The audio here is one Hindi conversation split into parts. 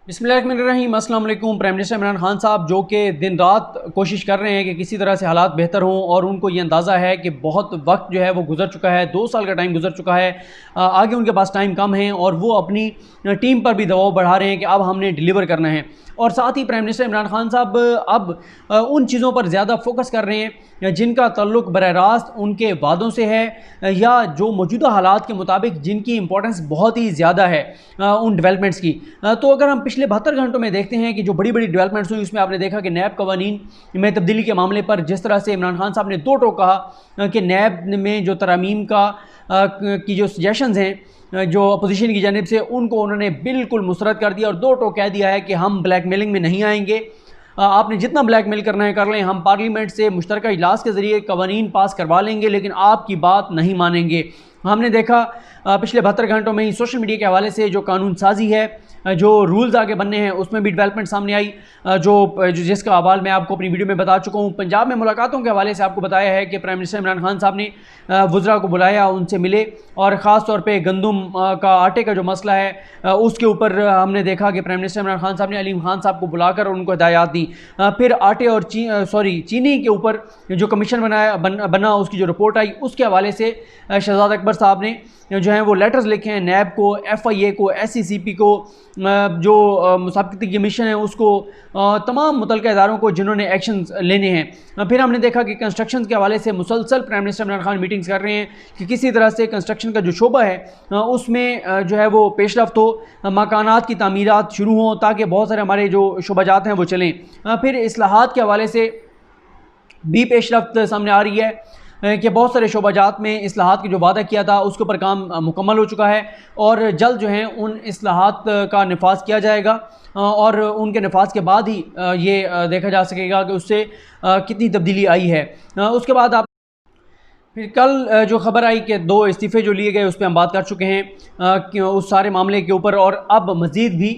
बिस्मिल्लाहिर्रहमानिर्रहीम। अस्सलाम वालेकुम। प्राइम मिनिस्टर इमरान खान साहब जो कि दिन रात कोशिश कर रहे हैं कि किसी तरह से हालात बेहतर हों, और उनको ये अंदाज़ा है कि बहुत वक्त जो है वो गुजर चुका है, 2 साल का टाइम गुजर चुका है, आगे उनके पास टाइम कम है और वो अपनी टीम पर भी दबाव बढ़ा रहे हैं कि अब हमने डिलीवर करना है। और साथ ही प्राइम मिनिस्टर इमरान खान साहब अब उन चीज़ों पर ज़्यादा फोकस कर रहे हैं जिनका ताल्लुक़ बराह रास्त उनके वादों से है या जो मौजूदा हालात के मुताबिक जिनकी इंपॉर्टेंस बहुत ही ज़्यादा है उन डेवलपमेंट्स की। तो अगर हम पिछले 72 घंटों में देखते हैं कि जो बड़ी बड़ी डेवलपमेंट्स हुई, उसमें आपने देखा कि नैब कवानीन में तब्दीली के मामले पर जिस तरह से इमरान खान साहब ने दो टोक कहा कि नैब में जो तरमीम की जो सजेशंस हैं जो अपोजिशन की जानिब से, उनको उन्होंने बिल्कुल मुस्तरद कर दिया और दो टोक कह दिया है कि हम ब्लैकमेलिंग में नहीं आएंगे, आपने जितना ब्लैकमेल करना है कर लें, हम पार्लियामेंट से मुश्तरका इजलास के ज़रिए कवानीन पास करवा लेंगे, लेकिन आपकी बात नहीं मानेंगे। हमने देखा पिछले 72 घंटों में ही सोशल मीडिया के हवाले से जो कानून साजी है, जो रूल्स आगे बनने हैं, उसमें भी डेवलपमेंट सामने आई, जो जिसका हवाला मैं आपको अपनी वीडियो में बता चुका हूँ। पंजाब में मुलाकातों के हवाले से आपको बताया है कि प्राइम मिनिस्टर इमरान खान साहब ने वज़रा को बुलाया, उनसे मिले, और ख़ास तौर पे गंदम का आटे का जो मसला है उसके ऊपर हमने देखा कि प्राइम मिनिस्टर इमरान खान साहब ने अलीम खान साहब को बुलाकर उनको हिदायत दी। फिर आटे और चीनी के ऊपर जो कमीशन बना उसकी जो रिपोर्ट आई, उसके हवाले से शहजाद अकबर साहब ने जो हैं वो लेटर्स लिखे हैं नैब को, FIA को, SCCP को, जो मुसाबिकती कमीशन है उसको, तमाम मुतल्लिका इदारों को जिन्होंने एक्शन लेने हैं। फिर हमने देखा कि कंस्ट्रक्शन के हवाले से मुसलसल prime minister Imran Khan meetings कर रहे हैं कि किसी तरह से कंस्ट्रक्शन का जो शोबा है उसमें जो है वो पेशरफ्त हो, मकानात की तामीरात शुरू हों ताकि बहुत सारे हमारे जो शोबाजात हैं वो चलें। फिर इस्लाहात के हवाले से भी पेशरफ्त सामने आ रही है कि बहुत सारे शोबाजात में इस्लाहात की जो वादा किया था उसके ऊपर काम मुकम्मल हो चुका है और जल्द जो है उन इस्लाहात का नफाज किया जाएगा और उनके नफाज के बाद ही ये देखा जा सकेगा कि उससे कितनी तब्दीली आई है। उसके बाद आप फिर कल जो खबर आई कि 2 इस्तीफ़े जो लिए गए उस पर हम बात कर चुके हैं उस सारे मामले के ऊपर, और अब मज़ीद भी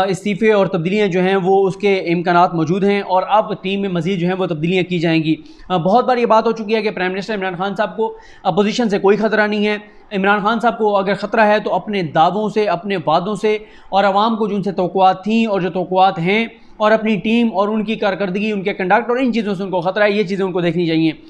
इस्तीफ़े और तब्दीलियाँ जो हैं वो उसके इम्कानात मौजूद हैं और अब टीम में मज़ीद जो हैं वो तब्दीलियाँ की जाएंगी। बहुत बार ये बात हो चुकी है कि प्राइम मिनिस्टर इमरान खान साहब को अपोजिशन से कोई ख़तरा नहीं है। इमरान खान साहब को अगर ख़तरा है तो अपने दावों से, अपने वादों से, और आवाम को जो उनसे तवक्कुआत थी और जो तवक्कुआत हैं, और अपनी टीम और उनकी कारकर्दगी, उनके कंडक्ट और इन चीज़ों से उनको ख़तरा है, ये चीज़ें उनको देखनी चाहिए।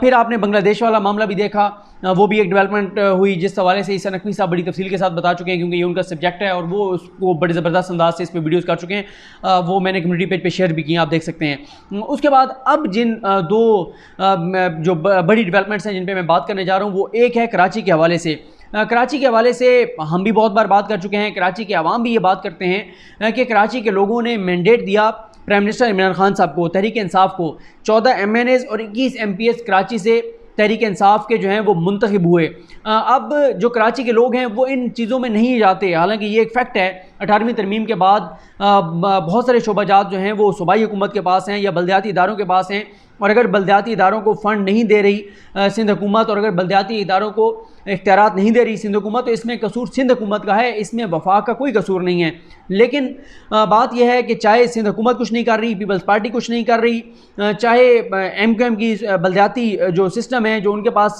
फिर आपने बांग्लादेश वाला मामला भी देखा, वो भी एक डेवलपमेंट हुई जिस हवाले से ईसा नकवी साहब बड़ी तफसील के साथ बता चुके हैं क्योंकि ये उनका सब्जेक्ट है और वो उसको बड़े ज़बरदस्त अंदाज से इस पर वीडियोज़ कर चुके हैं। वो मैंने कम्युनिटी पेज पे शेयर भी किए, आप देख सकते हैं। उसके बाद अब जिन दो जो बड़ी डेवलपमेंट्स हैं जिन पर मैं बात करने जा रहा हूँ, वो एक है कराची के हवाले से। कराची के हवाले से हम भी बहुत बार बात कर चुके हैं, कराची के अवाम भी ये बात करते हैं कि कराची के लोगों ने मैंडेट दिया प्राइम मिनिस्टर इमरान खान साहब को, तहरीक इंसाफ को। 14 MNAs और 21 MPs कराची से तहरीक इंसाफ के जो हैं वो मुंतखब हुए। अब जो कराची के लोग हैं वो इन चीज़ों में नहीं जाते, हालांकि ये एक फैक्ट है। 18वीं तरमीम के बाद बहुत सारे शोबाजात जो हैं वो सूबाई हुकूमत के पास हैं या बल्दियाती इदारों के पास हैं, और अगर बल्दियाती इदारों को फ़ंड नहीं दे रही सिंध हुकूमत, और अगर बल्दियाती इदारों को इख्तियारात नहीं दे रही सिंध हुकूमत, तो इसमें कसूर सिंध हुकूमत का है, इसमें वफाक का कोई कसूर नहीं है। लेकिन बात यह है कि चाहे सिंध हुकूमत कुछ नहीं कर रही, पीपल्स पार्टी कुछ नहीं कर रही, चाहे MQM की बल्दियाती जो सिस्टम है, जो उनके पास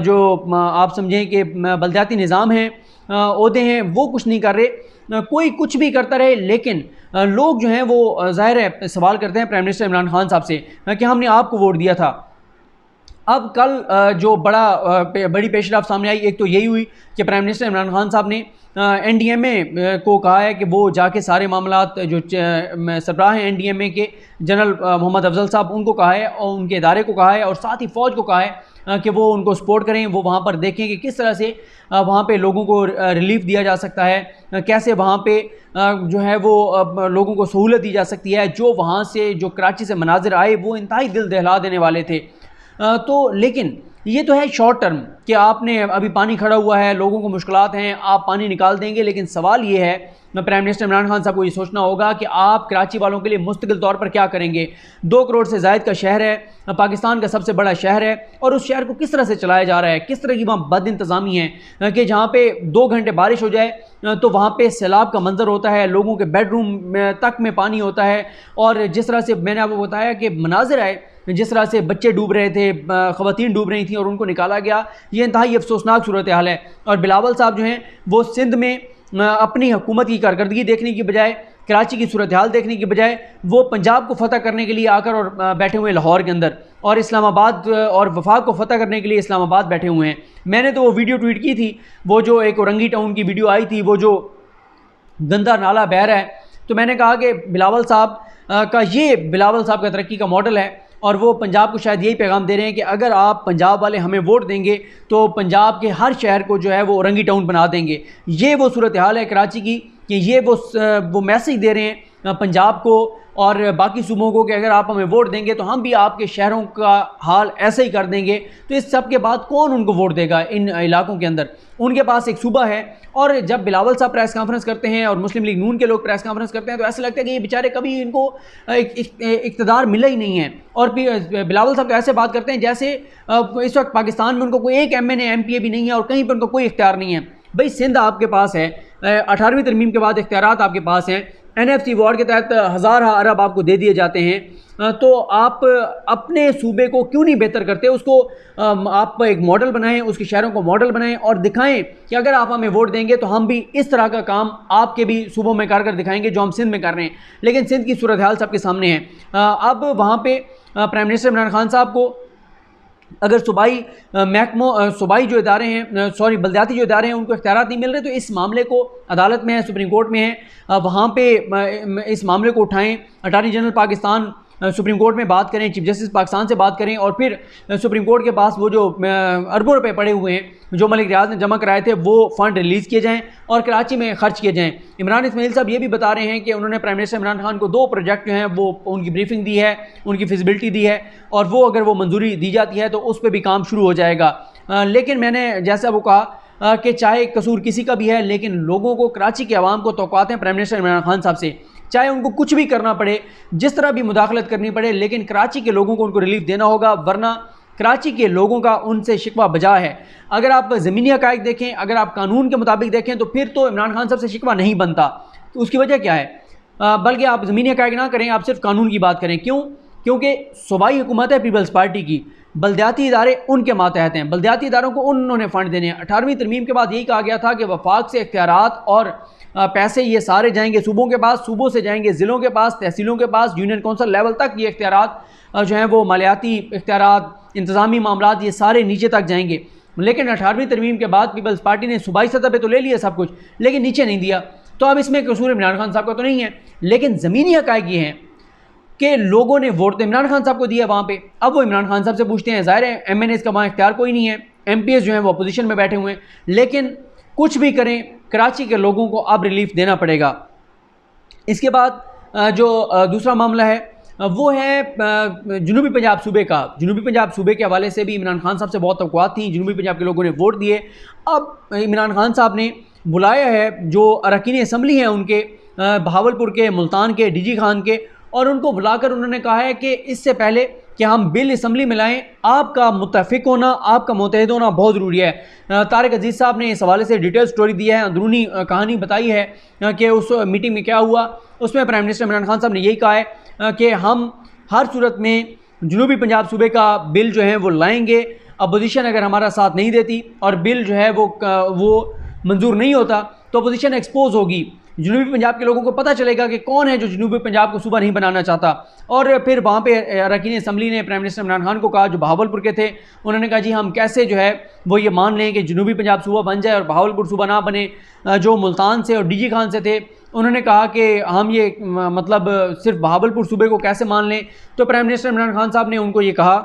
जो आप समझें कि बल्दियाती निज़ाम है, ओहदे हैं, वो कुछ नहीं कर रहे, कोई कुछ भी करता रहे, लेकिन लोग जो हैं वो ज़ाहिर है सवाल करते हैं प्राइम मिनिस्टर इमरान खान साहब से कि हमने आपको वोट दिया था। अब कल जो बड़ी पेशरफ्त सामने आई, एक तो यही हुई कि प्राइम मिनिस्टर इमरान खान साहब ने NDMA को कहा है कि वो जाके सारे मामलात जो सरबराह हैं NDMA के जनरल मोहम्मद अफजल साहब, उनको कहा है और उनके इदारे को कहा है और साथ ही फ़ौज को कहा है कि वो उनको सपोर्ट करें, वो वहाँ पर देखें कि किस तरह से वहाँ पे लोगों को रिलीफ दिया जा सकता है, कैसे वहाँ पे जो है वो लोगों को सहूलत दी जा सकती है। जो वहाँ से जो कराची से मनाजिर आए वो इंतहाई दिल दहला देने वाले थे। तो लेकिन ये तो है शॉर्ट टर्म कि आपने अभी पानी खड़ा हुआ है, लोगों को मुश्किलात हैं, आप पानी निकाल देंगे, लेकिन सवाल ये है प्राइम मिनिस्टर इमरान खान साहब को ये सोचना होगा कि आप कराची वालों के लिए मुस्तकिल तौर पर क्या करेंगे। 2 करोड़ से ज़ायद का शहर है, पाकिस्तान का सबसे बड़ा शहर है, और उस शहर को किस तरह से चलाया जा रहा है, किस तरह की वहाँ बद इंतज़ामी है कि जहाँ पे 2 घंटे बारिश हो जाए तो वहाँ पे सैलाब का मंजर होता है, लोगों के बेडरूम तक में पानी होता है, और जिस तरह से मैंने आपको बताया कि मनाजिर आए, जिस तरह से बच्चे डूब रहे थे, ख़वातीन डूब रही थी और उनको निकाला गया, ये इंतहाई अफसोसनाक सूरत हाल है। और बिलावल साहब जो हैं वो सिंध में अपनी हुकूमत की कारकर्दगी देखने की बजाय, कराची की सूरत हाल देखने की बजाय वो पंजाब को फतह करने के लिए आकर और बैठे हुए हैं लाहौर के अंदर, और इस्लामाबाद और वफाक को फतह करने के लिए इस्लामाबाद बैठे हुए हैं। मैंने तो वो वीडियो ट्वीट की थी, वो जो एक औरंगी टाउन की वीडियो आई थी, वो जो गंदा नाला बह रहा है, तो मैंने कहा कि बिलावल साहब बिलावल साहब का तरक्की का मॉडल है, और वो पंजाब को शायद यही पैगाम दे रहे हैं कि अगर आप पंजाब वाले हमें वोट देंगे तो पंजाब के हर शहर को जो है वो औरंगी टाउन बना देंगे। ये वो सूरत हाल है कराची की, कि ये वो मैसेज दे रहे हैं पंजाब को और बाकी सूबों को कि अगर आप हमें वोट देंगे तो हम भी आपके शहरों का हाल ऐसे ही कर देंगे। तो इस सब के बाद कौन उनको वोट देगा इन इलाकों के अंदर? उनके पास एक सूबा है, और जब बिलावल साहब प्रेस कॉन्फ्रेंस करते हैं और मुस्लिम लीग नून के लोग प्रेस कॉन्फ्रेंस करते हैं तो ऐसा लगता है कि ये बेचारे कभी इनको इक़्तिदार मिला ही नहीं है। और बिलावल साहब तो ऐसे बात करते हैं जैसे इस वक्त पाकिस्तान में उनको कोई एक MNA MPA भी नहीं है और कहीं पर उनको कोई इख्तियार नहीं है। भाई सिंध आपके पास है, 18वीं तरमीम के बाद इख्तियारात आपके पास हैं, NFC वार्ड के तहत 1000 अरब आपको दे दिए जाते हैं, तो आप अपने सूबे को क्यों नहीं बेहतर करते? उसको आप एक मॉडल बनाएं, उसके शहरों को मॉडल बनाएं और दिखाएं कि अगर आप हमें वोट देंगे तो हम भी इस तरह का काम आपके भी सूबों में कर दिखाएंगे जो हम सिंध में कर रहे हैं। लेकिन सिंध की सूरत हाल सबके सामने है। अब वहाँ पे प्राइम मिनिस्टर इमरान खान साहब को अगर सूबाई जो इदारे हैं, बल्दियाती जो इदारे हैं, उनको इख्तियारात नहीं मिल रहे, तो इस मामले को अदालत में है, सुप्रीम कोर्ट में है, वहाँ पे इस मामले को उठाएं, attorney general Pakistan supreme court में बात करें, चीफ जस्टिस पाकिस्तान से बात करें, और फिर सुप्रीम कोर्ट के पास वो जो अरबों रुपए पड़े हुए हैं जो मलिक रियाज ने जमा कराए थे, वो फ़ंड रिलीज़ किए जाएँ और कराची में ख़र्च किए जाएँ। इमरान इस्माइल साहब ये भी बता रहे हैं कि उन्होंने प्राइम मिनिस्टर इमरान खान को 2 प्रोजेक्ट जो हैं वो उनकी ब्रीफिंग दी है, उनकी फिजिबिलिटी दी है, और वो अगर वो मंजूरी दी जाती है तो उस पर भी काम शुरू हो जाएगा। लेकिन मैंने जैसा वो कहा कि चाहे कसूर किसी का भी है, लेकिन लोगों को, कराची के अवाम को तौक़ात हैं प्राइम मिनिस्टर इमरान खान साहब से, चाहे उनको कुछ भी करना पड़े, जिस तरह भी मुदाखलत करनी पड़े, लेकिन कराची के लोगों को उनको रिलीफ देना होगा, वरना कराची के लोगों का उनसे शिकवा बजा है। अगर आप ज़मीनी हक़ाइक़ देखें, अगर आप कानून के मुताबिक देखें, तो फिर तो इमरान खान साहब से शिकवा नहीं बनता। तो उसकी वजह क्या है? बल्कि आप ज़मीनी हक़ाइक़ ना करें, आप सिर्फ कानून की बात करें। क्यों? क्योंकि सूबाई हुकूमत है पीपल्स पार्टी की, बल्दियाती इदारे उनके मातहत हैं, बल्दियाती इदारों को उन्होंने फ़ंड देने हैं। 18वीं तरमीम के बाद यही कहा गया था कि वफाक से इख्तियारात और पैसे ये सारे जाएंगे सूबों के पास, सूबों से जाएंगे ज़िलों के पास, तहसीलों के पास, यूनियन कौंसल लेवल तक ये इख्तियारात जो हैं वो मालियाती इख्तियारात, इंतज़ामी मामलात, ये सारे नीचे तक जाएंगे। लेकिन 18वीं तरमीम के बाद पीपल्स पार्टी ने सूबाई सतह पे तो ले लिया सब कुछ, लेकिन नीचे नहीं दिया। तो अब इसमें कसूर इमरान खान साहब का तो नहीं है, लेकिन ज़मीनी हक़ाइक़ ये हैं कि लोगों ने वोट तो इमरान खान साहब को दिया वहाँ पे। अब वो इमरान खान साहब से पूछते हैं, ज़ाहिर है MNAs का वहाँ इख्तियार कोई नहीं है, MPs जो हैं वो अपोजिशन में बैठे हुए हैं, लेकिन कुछ भी करें कराची के लोगों को अब रिलीफ देना पड़ेगा। इसके बाद जो दूसरा मामला है वो है जनूबी पंजाब सूबे का। जनूबी पंजाब सूबे के हवाले से भी इमरान खान साहब से बहुत तवक्कुआत थी, जनूबी पंजाब के लोगों ने वोट दिए। अब इमरान खान साहब ने बुलाया है जो अरकान असम्बली हैं उनके, बहावलपुर के, मुल्तान के, DG खान के, और उनको बुलाकर उन्होंने कहा है कि इससे पहले कि हम बिल असम्बली में लाएँ, आपका मुत्तफ़िक होना, आपका मुत्तहिद होना बहुत ज़रूरी है। तारिक अजीज़ साहब ने इस हवाले से डिटेल स्टोरी दी है, अंदरूनी कहानी बताई है कि उस मीटिंग में क्या हुआ। उसमें प्राइम मिनिस्टर इमरान खान साहब ने यही कहा है कि हम हर सूरत में जनूबी पंजाब सूबे का बिल जो है वो लाएंगे। अपोजिशन अगर हमारा साथ नहीं देती और बिल जो है वो मंजूर नहीं होता तो अपोजिशन एक्सपोज होगी, जनूबी पंजाब के लोगों को पता चलेगा कि कौन है जो जनूबी पंजाब को सूबा नहीं बनाना चाहता। और फिर वहाँ पे अरकान असम्बली ने प्राइम मिनिस्टर इमरान खान को कहा, जो बहावलपुर के थे, उन्होंने कहा जी हम कैसे जो है वो ये मान लें कि जनूबी पंजाब सूबा बन जाए और बहावलपुर सूबा ना बने। जो मुल्तान से और DG खान से थे उन्होंने कहा कि हम ये मतलब सिर्फ बहावलपुर सूबे को कैसे मान लें। तो प्राइम मिनिस्टर इमरान खान साहब ने उनको ये कहा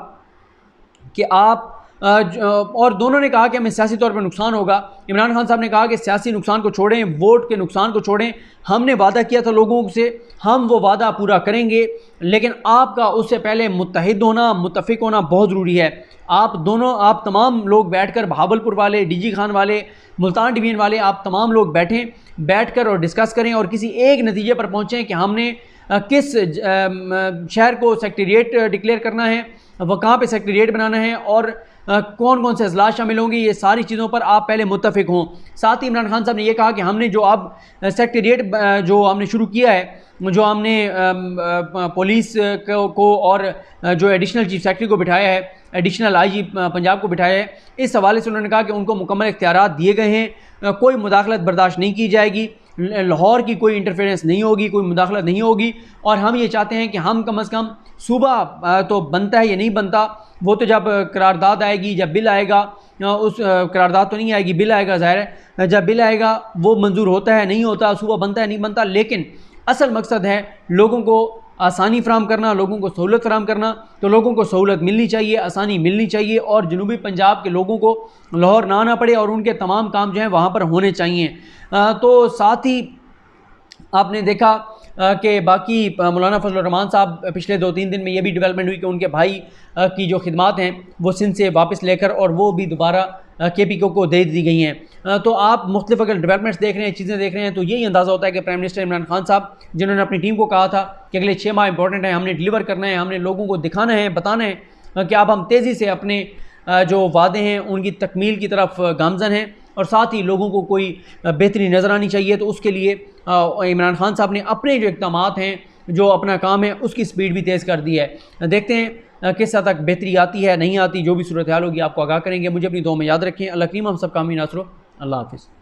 कि आप और दोनों ने कहा कि हमें सियासी तौर पर नुकसान होगा। इमरान खान साहब ने कहा कि सियासी नुकसान को छोड़ें, वोट के नुकसान को छोड़ें, हमने वादा किया था लोगों से, हम वो वादा पूरा करेंगे, लेकिन आपका उससे पहले मुत्तहिद होना, मुत्तफ़िक होना बहुत ज़रूरी है। आप तमाम लोग बैठकर, बहावलपुर वाले, DG खान वाले, मुल्तान डिवीज़न वाले, आप तमाम लोग बैठकर और डिस्कस करें और किसी एक नतीजे पर पहुँचें कि हमने किस शहर को सेक्रेटेरिएट डिक्लेयर करना है, वह कहाँ पे सेक्रेटेरिएट बनाना है, और कौन कौन से अजलास शामिल होंगे, ये सारी चीज़ों पर आप पहले मुत्तफिक हों। साथ ही इमरान खान साहब ने यह कहा कि हमने जो अब सेक्रेटेरिएट जो हमने शुरू किया है, जो हमने पुलिस को और जो एडिशनल चीफ सेक्रेटरी को बिठाया है, एडिशनल आईजी पंजाब को बिठाया है, इस हवाले से उन्होंने कहा कि उनको मुकम्मल इख्तियारात दिए गए हैं, कोई मुदाखलत बर्दाश्त नहीं की जाएगी, लाहौर की कोई इंटरफेरेंस नहीं होगी, कोई मुदाखलत नहीं होगी। और हम ये चाहते हैं कि हम कम अज़ कम सूबा तो बनता है या नहीं बनता, वो तो जब करारदाद आएगी, जब बिल आएगा, उस करारदाद तो नहीं आएगी, बिल आएगा, ज़ाहिर है जब बिल आएगा वो मंजूर होता है नहीं होता, सूबा बनता है नहीं बनता। लेकिन असल मकसद है लोगों को आसानी फ़राहम करना, लोगों को सहूलत फ़राहम करना। तो लोगों को सहूलत मिलनी चाहिए, आसानी मिलनी चाहिए, और जनूबी पंजाब के लोगों को लाहौर ना आना पड़े और उनके तमाम काम जो हैं वहाँ पर होने चाहिए। तो साथ ही आपने देखा कि बाकी मौलाना फजल रहमान साहब पिछले 2-3 दिन में ये भी डेवलपमेंट हुई कि उनके भाई की जो खिदमात हैं वो सिंध से वापस लेकर और वो भी दोबारा KPK को दे दी गई हैं। तो आप मुख्तलिफ अगर डेवलपमेंट्स देख रहे हैं, चीज़ें देख रहे हैं, तो यही अंदाज़ा होता है कि प्राइम मिनिस्टर इमरान खान साहब, जिन्होंने अपनी टीम को कहा था कि अगले 6 माह इंपॉर्टेंट है, हमने डिलीवर करना है, हमने लोगों को दिखाना है, बताना है कि अब हम तेज़ी से अपने जो वादे हैं उनकी तकमील की तरफ गामज़न हैं, और साथ ही लोगों को कोई बेहतरी नज़र आनी चाहिए। तो उसके लिए इमरान खान साहब ने अपने जो इक़दामात हैं, जो अपना काम है, उसकी स्पीड भी तेज़ कर दी है। देखते हैं किस हद तक बेहतरी आती है नहीं आती, जो भी सूरत हाल होगी आपको आगाह करेंगे। मुझे अपनी दुआ में याद रखें। अल्लाह करीम हम सब कामयाब नासरो। अल्लाह हाफ़िज़।